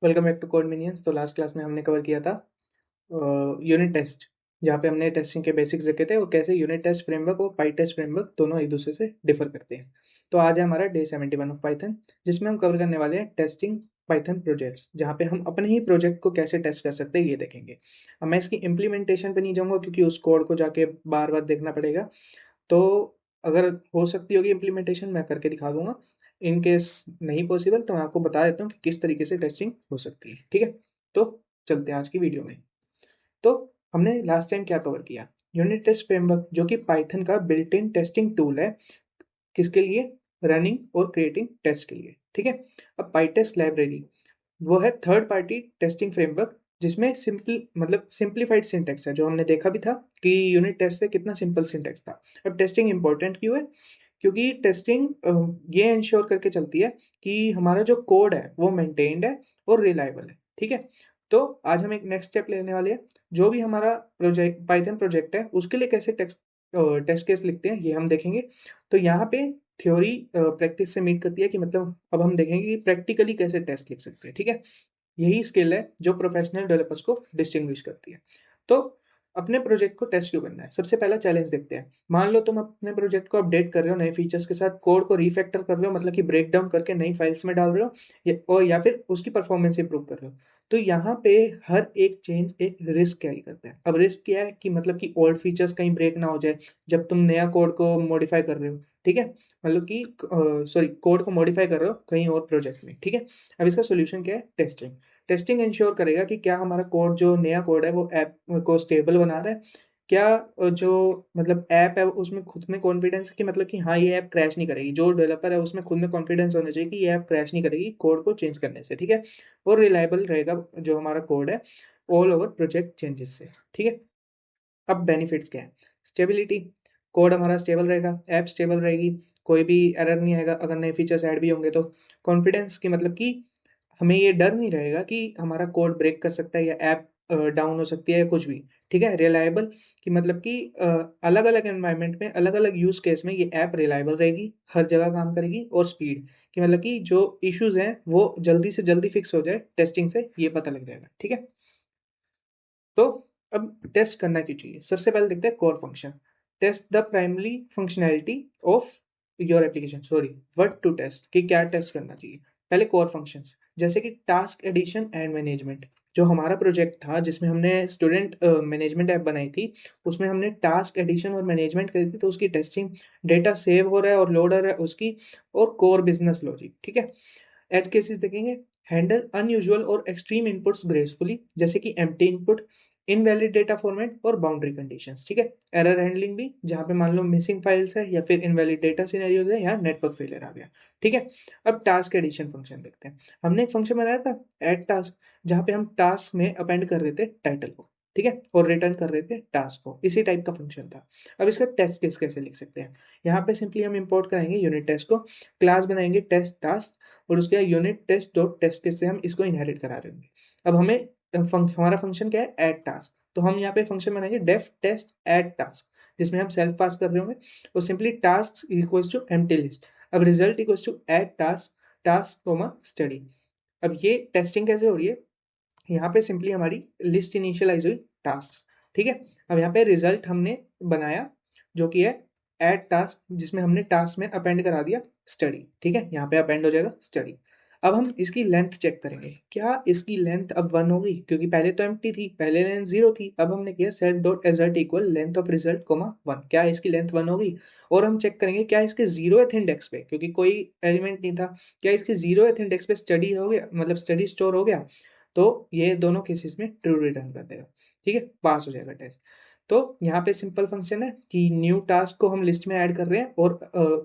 Welcome back to Code Minions. तो last class में हमने कवर किया था यूनिट टेस्ट, जहाँ पे हमने टेस्टिंग के बेसिक्स देखे थे और कैसे यूनिट टेस्ट फ्रेमवर्क और पाई टेस्ट फ्रेमवर्क दोनों एक दूसरे से डिफर करते हैं। तो आज है हमारा डे 71 ऑफ पाइथन, जिसमें हम कवर करने वाले हैं टेस्टिंग पाइथन प्रोजेक्ट्स, जहाँ पे हम अपने ही प्रोजेक्ट को कैसे टेस्ट कर सकते हैं ये देखेंगे। अब मैं इसकी इम्प्लीमेंटेशन पे नहीं जाऊँगा क्योंकि उस कोड को जाके बार बार देखना पड़ेगा। तो अगर हो सकती होगी इम्प्लीमेंटेशन, मैं करके दिखा दूंगा। इन केस नहीं पॉसिबल तो मैं आपको बता देता हूँ कि किस तरीके से टेस्टिंग हो सकती है। ठीक है, तो चलते हैं आज की वीडियो में। तो हमने लास्ट टाइम क्या कवर किया? यूनिट टेस्ट फ्रेमवर्क, जो कि पाइथन का बिल्ट इन टेस्टिंग टूल है। किसके लिए? रनिंग और क्रिएटिंग टेस्ट के लिए। ठीक है। अब पाइटेस्ट लाइब्रेरी वो है थर्ड पार्टी टेस्टिंग फ्रेमवर्क, जिसमें सिंपल मतलब सिंप्लीफाइड सिंटैक्स है, जो हमने देखा भी था कि यूनिट टेस्ट से कितना सिंपल सिंटैक्स था। अब टेस्टिंग इंपॉर्टेंट क्यों है? क्योंकि टेस्टिंग ये इंश्योर करके चलती है कि हमारा जो कोड है वो मेंटेन्ड है और रिलायबल है। ठीक है। तो आज हम एक नेक्स्ट स्टेप लेने वाले हैं। जो भी हमारा प्रोजेक्ट पाइथन प्रोजेक्ट है उसके लिए कैसे टेस्ट केस लिखते हैं ये हम देखेंगे। तो यहाँ पे थ्योरी प्रैक्टिस से मीट करती है कि मतलब अब हम देखेंगे कि प्रैक्टिकली कैसे टेस्ट लिख सकते हैं। ठीक है। यही स्किल है जो प्रोफेशनल डेवलपर्स को डिस्टिंग्विश करती है। तो अपने प्रोजेक्ट को टेस्ट क्यों करना है, सबसे पहला चैलेंज देखते हैं। मान लो तुम अपने प्रोजेक्ट को अपडेट कर रहे हो नए फीचर्स के साथ, कोड को रीफैक्टर कर रहे हो, मतलब कि ब्रेक डाउन करके नई फाइल्स में डाल रहे हो, और या फिर उसकी परफॉर्मेंस इंप्रूव कर रहे हो। तो यहाँ पे हर एक चेंज एक रिस्क कैरी करता है। अब रिस्क क्या है कि मतलब कि ओल्ड फीचर्स कहीं ब्रेक ना हो जाए जब तुम नया कोड को मॉडिफाई कर रहे हो। ठीक है। मतलब कि सॉरी, कोड को मॉडिफाई कर रहे हो कहीं और प्रोजेक्ट में। ठीक है। अब इसका सोल्यूशन क्या है? टेस्टिंग। टेस्टिंग इंश्योर करेगा कि क्या हमारा कोड, जो नया कोड है, वो ऐप को स्टेबल बना रहा है। क्या जो मतलब ऐप है उसमें खुद में कॉन्फिडेंस कि मतलब कि हाँ ये ऐप क्रैश नहीं करेगी। जो डेवलपर है उसमें खुद में कॉन्फिडेंस होना चाहिए कि ये ऐप क्रैश नहीं करेगी कोड को चेंज करने से। ठीक है। और रिलायबल रहेगा जो हमारा कोड है ऑल ओवर प्रोजेक्ट चेंजेस से। ठीक है। अब बेनिफिट्स क्या है? स्टेबिलिटी। कोड हमारा स्टेबल रहेगा, ऐप स्टेबल रहेगी, कोई भी एरर नहीं आएगा अगर नए फीचर्स ऐड भी होंगे तो। कॉन्फिडेंस की मतलब कि हमें ये डर नहीं रहेगा कि हमारा कोड ब्रेक कर सकता है या ऐप डाउन हो सकती है या कुछ भी। ठीक है। रिलायबल कि मतलब कि अलग अलग एनवायरनमेंट में अलग अलग यूज केस में ये ऐप रिलायबल रहेगी, हर जगह काम करेगी। और स्पीड कि मतलब कि जो इश्यूज हैं वो जल्दी से जल्दी फिक्स हो जाए, टेस्टिंग से ये पता लग जाएगा। ठीक है। तो अब टेस्ट करना क्यों चाहिए? सबसे पहले देखते हैं core function. Test the primary functionality of your application. Sorry, what to test, कि क्या टेस्ट करना चाहिए। पहले कोर फंक्शंस, जैसे कि टास्क एडिशन एंड मैनेजमेंट। जो हमारा प्रोजेक्ट था जिसमें हमने स्टूडेंट मैनेजमेंट ऐप बनाई थी, उसमें हमने टास्क एडिशन और मैनेजमेंट करी थी। तो उसकी टेस्टिंग, डेटा सेव हो रहा है और लोड हो रहा है उसकी, और कोर बिजनेस लॉजिक। ठीक है। एज केसेस देखेंगे। हैंडल अनयूजुअल और एक्सट्रीम इनपुट्स ग्रेसफुली, जैसे कि empty input, invalid data format और बाउंड्री कंडीशंस। ठीक है। एरर हैंडलिंग भी, जहां पे मान लो मिसिंग फाइल्स है या फिर इनवैलिड डेटा सिनेरियोज है या नेटवर्क फेलियर आ गया। ठीक है। अब टास्क एडिशन फंक्शन देखते हैं। हमने एक फंक्शन बनाया था एड टास्क, जहां पे हम टास्क में अपेंड कर रहे थे टाइटल को। ठीक है। और रिटर्न कर रहे थे टास्क को, इसी टाइप का फंक्शन था। अब इसका टेस्ट केस कैसे लिख सकते हैं? यहाँ पे सिंपली हम इंपोर्ट कराएंगे यूनिट टेस्ट को, क्लास बनाएंगे टेस्ट टास्क, और उसके बाद unit test dot test case से हम इसको इनहेरिट करा रहे होंगे। अब हमें हमारा फंक्शन क्या है? Add task. तो हम यहाँ पे फंक्शन बनाएंगे डेफ टेस्ट ऐड टास्क, जिसमें हम सेल्फ पास कर रहे होंगे, और simply task equals to empty list. अब result equals to add task, task comma study. अब ये टेस्टिंग कैसे हो रही है? यहाँ पे सिंपली हमारी लिस्ट इनिशियलाइज हुई टास्क। ठीक है। अब यहाँ पे रिजल्ट हमने बनाया जो कि है ऐड टास्क, जिसमें हमने टास्क में अपेंड करा दिया स्टडी। ठीक है। यहाँ पे अपेंड हो जाएगा स्टडी। अब हम इसकी लेंथ चेक करेंगे, क्या इसकी लेंथ अब 1 होगी? क्योंकि पहले तो एम्प्टी थी, पहले लेंथ 0 थी। अब हमने किया self dot result equal length of result comma 1, क्या इसकी लेंथ 1 होगी? और हम चेक करेंगे क्या इसके 0th इंडेक्स पे, क्योंकि कोई एलिमेंट नहीं था, क्या इसके 0th इंडेक्स पे स्टडी हो गया, मतलब स्टडी स्टोर हो गया? तो ये दोनों केसेस में ट्रू रिटर्न कर देगा। ठीक है। पास हो जाएगा टेस्ट। तो यहाँ पे सिंपल फंक्शन है कि न्यू टास्क को हम लिस्ट में ऐड कर रहे हैं और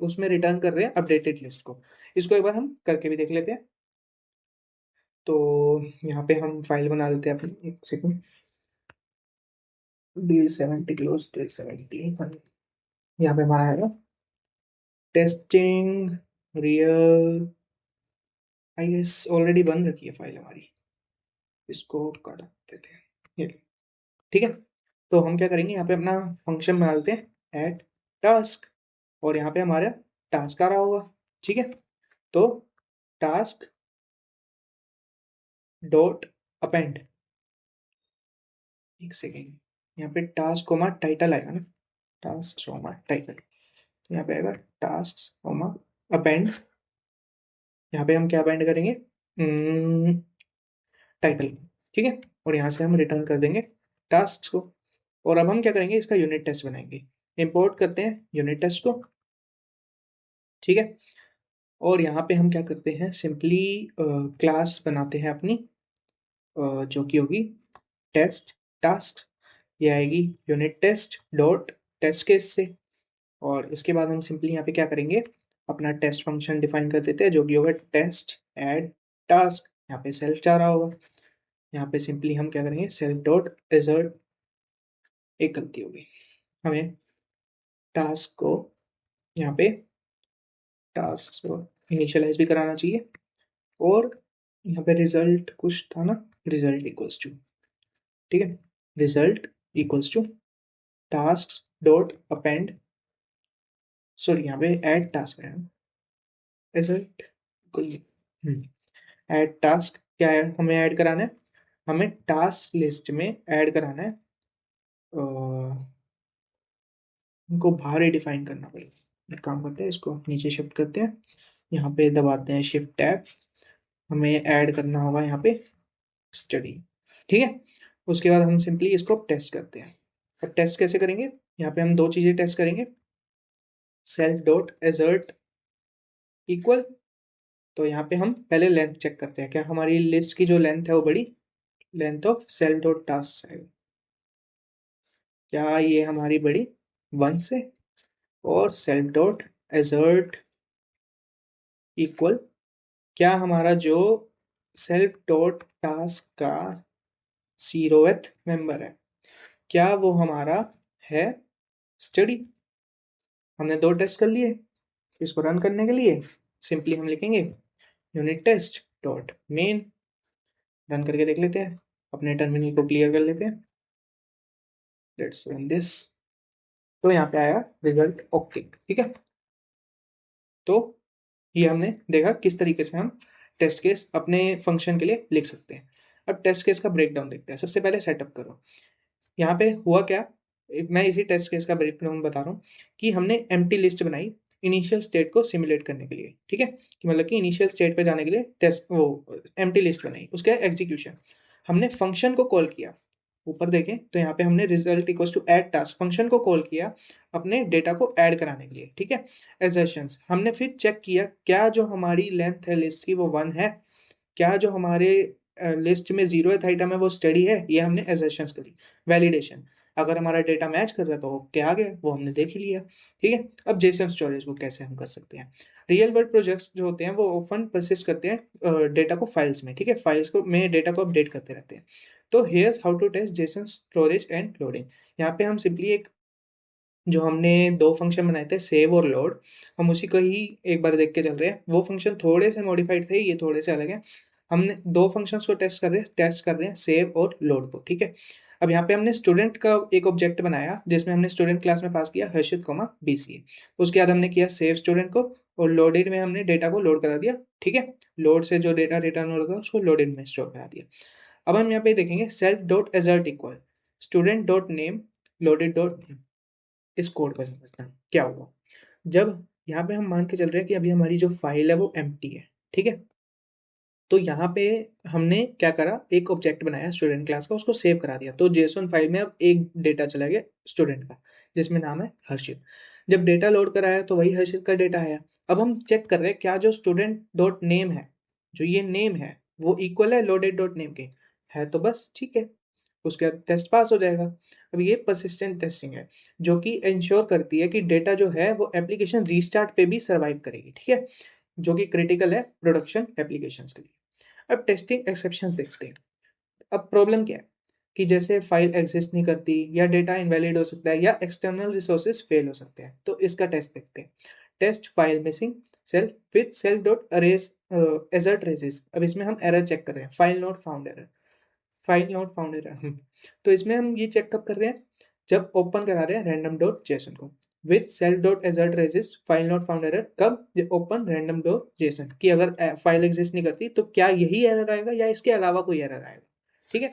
उसमें रिटर्न कर रहे हैं अपडेटेड लिस्ट को। इसको एक बार हम करके भी देख लेते हैं। तो यहाँ पे हम फाइल बना देते हैं अपनी, एक सेकंड। D70 क्लोज D70, यहाँ पे हमारा आएगा testing real. I guess already बन रखी है फाइल हमारी, इसको काट देते हैं ये। ठीक है। तो हम क्या करेंगे, यहाँ पे अपना फंक्शन बना लेते हैं एट टास्क, और यहाँ पे हमारा टास्क आ रहा होगा। ठीक है। तो टास्क डॉट अपेंड, एक सेकेंड, यहाँ पे टास्क कोमा टाइटल आएगा ना, टास्क कोमा टाइटल, तो यहाँ पे आएगा टास्क कोमा अपेंड, यहाँ पे हम क्या अपेंड करेंगे, टाइटल, ठीक है, और यहाँ से हम रिटर्न कर देंगे टास्क को। और अब हम क्या करेंगे, इसका यूनिट टेस्ट बनाएंगे, इंपोर्ट करते हैं यूनिट टेस्ट को, ठीक है, और यहाँ पे हम क्या करते हैं, सिंपली क्लास बनाते हैं अपनी, जो कि होगी टेस्ट टास्क, ये आएगी unit test dot test case से, और इसके बाद हम सिंपली यहाँ पे क्या करेंगे, अपना टेस्ट फंक्शन डिफाइन कर देते हैं, जो कि होगा टेस्ट ऐड टास्क, यहाँ पे सेल्फ चाह रहा होगा, यहाँ पे सिंपली हम क्या करेंगे, सेल्फ डॉट एजर्ट, एक गलती होगी, हमें टास्क को यहाँ पे टास्क को इनिशियलाइज भी कराना चाहिए, और यहाँ पे रिजल्ट कुछ था ना, रिजल्ट इक्वल्स टू, ठीक है, result equals to task dot append, sorry यहाँ पे ऐड टास्क है, रिजल्ट ऐड टास्क, क्या है हमें ऐड कराना है, हमें टास्क लिस्ट में ऐड कराना है, इनको बाहर ही डिफाइन करना पड़ेगा, एक काम करते हैं, इसको नीचे शिफ्ट करते हैं, यहाँ पे दबाते हैं शिफ्ट टैब, हमें ऐड करना होगा यहाँ पे स्टडी, ठीक है, उसके बाद हम सिंपली इसको टेस्ट करते हैं। अब टेस्ट कैसे करेंगे, यहाँ पे हम दो चीज़ें टेस्ट करेंगे, सेल्फ डॉट एजर्ट इक्वल, तो यहाँ पे हम पहले लेंथ चेक करते हैं, क्या हमारी लिस्ट की जो लेंथ है वो बड़ी, length of self dot task है, क्या ये हमारी बड़ी 1 से, और सेल्फ डॉट एजर्ट इक्वल, क्या हमारा जो सेल्फ डॉट टास्क का 0th मेंबर है, क्या वो हमारा है स्टडी। हमने दो टेस्ट कर लिए, इसको रन करने के लिए सिंपली हम लिखेंगे unit test dot main, run करके देख लेते हैं, अपने टर्मिनल को क्लियर कर लेते हैं, लेट्स रन दिस, तो यहाँ पे आया रिजल्ट ओके, ठीक है, तो ये हमने देखा किस तरीके से हम टेस्ट केस अपने फंक्शन के लिए लिख सकते हैं। अब टेस्ट केस का ब्रेकडाउन देखते हैं, सबसे पहले सेटअप करो, यहाँ पे हुआ क्या, मैं इसी टेस्ट केस का ब्रेकडाउन बता रहा हूँ, कि हमने एम्प्टी लिस्ट बनाई इनिशियल स्टेट को सिमुलेट करने के लिए, ठीक है, कि मतलब कि इनिशियल स्टेट पे जाने के लिए टेस्ट वो एम्प्टी लिस्ट बनाई, उसका एग्जीक्यूशन, हमने फंक्शन को कॉल किया, ऊपर देखें तो यहाँ पे हमने result equals to add task function को कॉल किया अपने डेटा को ऐड कराने के लिए, ठीक है, एजर्शंस हमने फिर चेक किया क्या जो हमारी लेंथ है लिस्ट की वो 1 है, क्या जो हमारे लिस्ट में 0th आइटम है वो स्टडी है, ये हमने एजर्शंस करी, वैलिडेशन, अगर हमारा डेटा मैच कर रहा है तो वो क्या आ गया वो हमने देख ही लिया, ठीक है। अब जेसन स्टोरेज को कैसे हम कर सकते हैं, रियल वर्ल्ड प्रोजेक्ट्स जो होते हैं वो ऑफन परसिस्ट करते हैं डेटा को फाइल्स में, ठीक है, फाइल्स को में डेटा को अपडेट करते रहते हैं, तो here's how to test JSON storage and loading, यहाँ पे हम सिंपली एक जो हमने दो फंक्शन बनाए थे सेव और लोड, हम उसी को ही एक बार देख के चल रहे हैं, वो फंक्शन थोड़े से मॉडिफाइड थे, ये थोड़े से अलग हैं, हमने दो फंक्शंस को टेस्ट कर रहे हैं सेव और लोड को, ठीक है। अब यहाँ पे हमने स्टूडेंट का एक ऑब्जेक्ट बनाया जिसमें हमने स्टूडेंट क्लास में पास किया हर्षित कोमा बीसीए, उसके बाद हमने किया सेव स्टूडेंट को, और लोडेड में हमने डेटा को लोड करा दिया, ठीक है, लोड से जो डेटा रिटर्न हो रहा था उसको लोडेड में स्टोर करा दिया। अब हम यहाँ पे देखेंगे self dot assert equal student dot name loaded dot, इस कोड का समझना क्या होगा, जब यहाँ पे हम मान के चल रहे हैं कि अभी हमारी जो फाइल है वो एम्प्टी है, ठीक है, तो यहाँ पे हमने क्या करा, एक ऑब्जेक्ट बनाया स्टूडेंट क्लास का, उसको सेव करा दिया, तो जेसन फाइल में अब एक डेटा चला गया स्टूडेंट का जिसमें नाम है हर्षित, जब डेटा लोड कराया तो वही हर्षित का डेटा आया, अब हम चेक कर रहे हैं क्या जो स्टूडेंट डॉट नेम है, जो ये नेम है वो इक्वल है लोडेड डॉट नेम के, है तो बस ठीक है, उसके बाद टेस्ट पास हो जाएगा। अब ये परसिस्टेंट टेस्टिंग है जो कि इंश्योर करती है कि डेटा जो है वो एप्लीकेशन रीस्टार्ट पे भी सर्वाइव करेगी, ठीक है, जो कि क्रिटिकल है प्रोडक्शन एप्लीकेशंस के लिए। अब टेस्टिंग एक्सेप्शंस देखते हैं, अब प्रॉब्लम क्या है कि जैसे फाइल एग्जिस्ट नहीं करती, या डेटा इनवैलिड हो सकता है, या एक्सटर्नल रिसोर्सेज फेल हो सकते हैं, तो इसका टेस्ट देखते हैं, test file missing self with self dot arrays assert raises, अब इसमें हम एरर चेक कर रहे हैं, file not found error, file not found error, तो इसमें हम ये चेक कब कर रहे हैं, जब ओपन करा रहे हैं रैंडम डॉट जेसन को, with self dot assert resist file not found error, कब ओपन रैंडम डॉट जेसन, कि अगर फाइल एग्जिस्ट नहीं करती तो क्या यही एरर आएगा या इसके अलावा कोई एरर आएगा। ठीक है,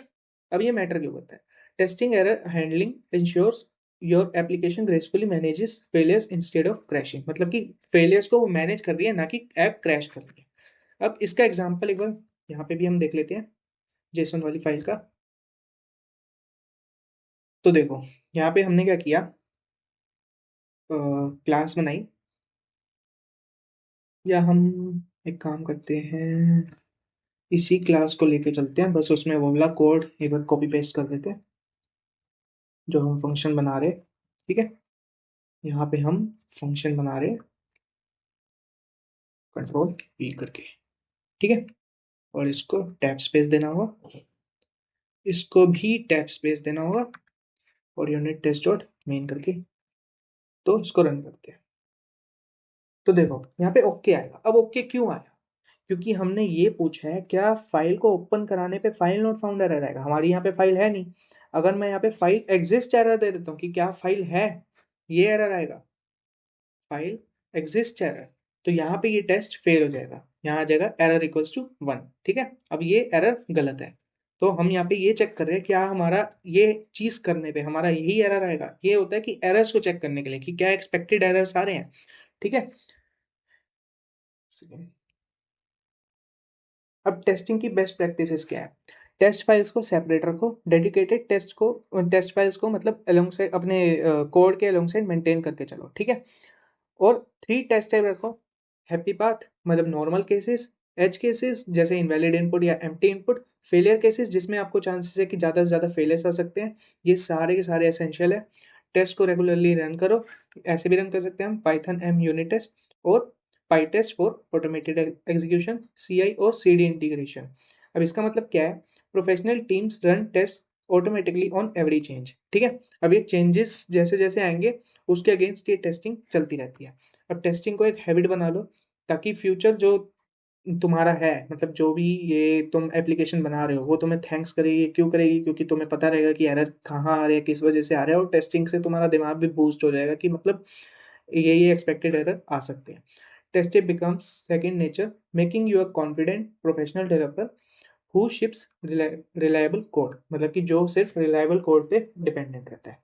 अब ये मैटर क्यों करता है। Testing error handling ensures your application gracefully manages failures instead of crashing, मतलब कि फेलियर्स को वो मैनेज कर रही है, ना कि ऐप क्रैश कर रही है। अब इसका एग्जांपल एक बार यहाँ पे भी हम देख लेते हैं जेसन वाली फाइल का। तो देखो यहाँ पे हमने क्या किया, क्लास बनाई, या हम एक काम करते हैं, इसी क्लास को लेके चलते हैं, बस उसमें वो वाला कोड एक बार कॉपी पेस्ट कर देते हैं जो हम फंक्शन बना रहे। ठीक है, यहाँ पे हम फंक्शन बना रहे कंट्रोल पी करके। ठीक है, और इसको टैब स्पेस देना होगा, इसको भी टैब स्पेस देना होगा, और यूनिट टेस्ट डॉट मेन करके, तो इसको रन करते हैं। तो देखो यहाँ पे ओके आएगा। अब ओके क्यों आया, क्योंकि हमने ये पूछा है क्या फाइल को ओपन कराने पे फाइल नॉट फाउंड एरर आएगा। हमारी यहाँ पे फाइल है नहीं, अगर मैं यहाँ पे फाइल एग्जिस्ट एरर दे देता हूँ कि क्या फाइल है, ये एरर आएगा, फाइल एग्जिस्ट एरर, तो यहाँ पे ये टेस्ट फेल हो जाएगा, यहाँ आ जाएगा एरर इक्वल्स टू 1। ठीक है, अब ये एरर गलत है, तो हम यहाँ पे ये चेक कर रहे हैं क्या हमारा ये चीज करने पे हमारा यही एरर आएगा। ये होता है कि एरर्स को चेक करने के लिए कि क्या एक्सपेक्टेड एरर्स आ रहे हैं। ठीक है, अब टेस्टिंग की बेस्ट प्रैक्टिसेस क्या है। टेस्ट फाइल्स को सेपरेट रखो, डेडिकेटेड टेस्ट फाइल्स को मतलब अलोंग साइड अपने कोड के अलोंग साइड मेंटेन करके चलो। ठीक है, और 3 टेस्ट टाइप रखो, हैप्पी पाथ मतलब नॉर्मल केसेस, एज केसेस जैसे इनवैलिड इनपुट या एम्प्टी इनपुट, फेलियर केसेस जिसमें आपको चांसेस है कि ज़्यादा से ज़्यादा फेलियर्स आ सकते हैं। ये सारे के सारे एसेंशियल है। टेस्ट को रेगुलरली रन करो, ऐसे भी रन कर सकते हैं हम पाइथन एम यूनिट टेस्ट और pytest for automated execution, CI और सीडी इंटीग्रेशन। अब इसका मतलब क्या है, professional teams run test automatically on every change. ठीक है, अब ये चेंजेस जैसे जैसे आएंगे उसके अगेंस्ट ये टेस्टिंग चलती रहती है। अब टेस्टिंग को एक हैबिट बना लो, ताकि फ्यूचर जो तुम्हारा है, मतलब जो भी ये तुम एप्लीकेशन बना रहे हो वो तुम्हें थैंक्स करेगी। क्यों करेगी, क्योंकि तुम्हें पता रहेगा कि एरर कहाँ आ रहे हैं, किस वजह से आ रहे हैं, और टेस्टिंग से तुम्हारा दिमाग भी बूस्ट हो जाएगा कि मतलब ये एक्सपेक्टेड एरर आ सकते हैं। Testing becomes second nature, making you a confident professional developer who ships reliable code, मतलब कि जो सिर्फ रिलायबल कोड पे डिपेंडेंट रहता है।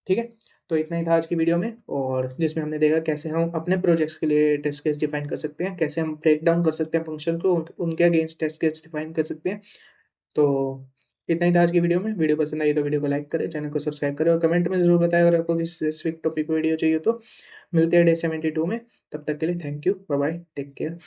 ठीक है, तो इतना ही था आज की वीडियो में, और जिसमें हमने देखा कैसे हम अपने प्रोजेक्ट्स के लिए टेस्ट केस डिफाइन कर सकते हैं, कैसे हम ब्रेक डाउन कर सकते हैं फंक्शन को, उनके अगेंस्ट टेस्ट केस डिफाइन कर सकते हैं। तो इतना ही था आज की वीडियो में। वीडियो पसंद आई तो वीडियो को लाइक करें, चैनल को सब्सक्राइब करें, और कमेंट में जरूर बताएं अगर आपको किसी स्पेसिफिक टॉपिक पर वीडियो चाहिए तो। मिलते हैं डे 72 में, तब तक के लिए thank you, bye bye, take care.